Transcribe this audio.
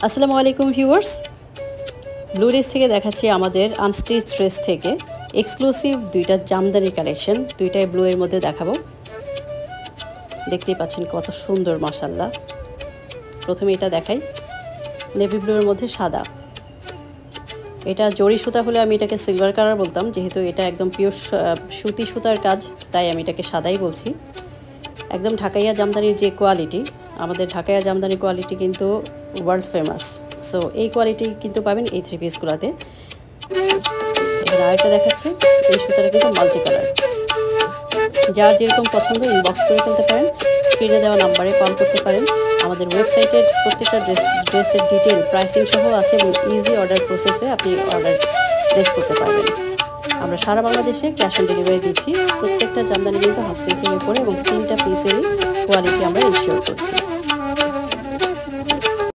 আসসালামু আলাইকুম viewers, blue dress থেকে দেখাচ্ছি আমাদের আনস্টিচ ড্রেস থেকে এক্সক্লুসিভ দুইটা জামদানি কালেকশন। দুইটাই ব্লু এর মধ্যে দেখাবো। দেখতেই পাচ্ছেন কত সুন্দর, মাশাআল্লাহ। প্রথমে এটা দেখাই, নেভি ব্লু এর মধ্যে সাদা। এটা জরি সুতা হলে আমি এটাকে সিলভার কালার বলতাম, যেহেতু এটা একদম পিওর সুতি সুতার কাজ, তাই আমি এটাকে সাদাই বলছি। একদম ঢাকাইয়া জামদানির যে কোয়ালিটি, আমাদের ঢাকাইয়া জামদানি কোয়ালিটি কিন্তু ওয়ার্ল্ড ফেমাস। সো এই কোয়ালিটি কিন্তু পাবেন এই থ্রি পিসগুলোতে। এখানে আরেকটা দেখাচ্ছে, এই সুতাটা কিন্তু মাল্টি কালার। যার যেরকম পছন্দ ইনবক্স করে ফেলতে পারেন, স্ক্রিনে দেওয়া নাম্বারে কল করতে পারেন। আমাদের ওয়েবসাইটের প্রত্যেকটা ড্রেসের ডিটেল প্রাইসিং সহ আছে এবং ইজি অর্ডার প্রসেসে আপনি অর্ডার প্লেস করতে পারবেন। আমরা সারা বাংলাদেশে ক্যাশ অন ডেলিভারি দিচ্ছি। প্রত্যেকটা জামদানি কিন্তু হাফ সিল্কের উপরে এবং 3টা পিসেরই কোয়ালিটি আমরা ইনশিওর করছি।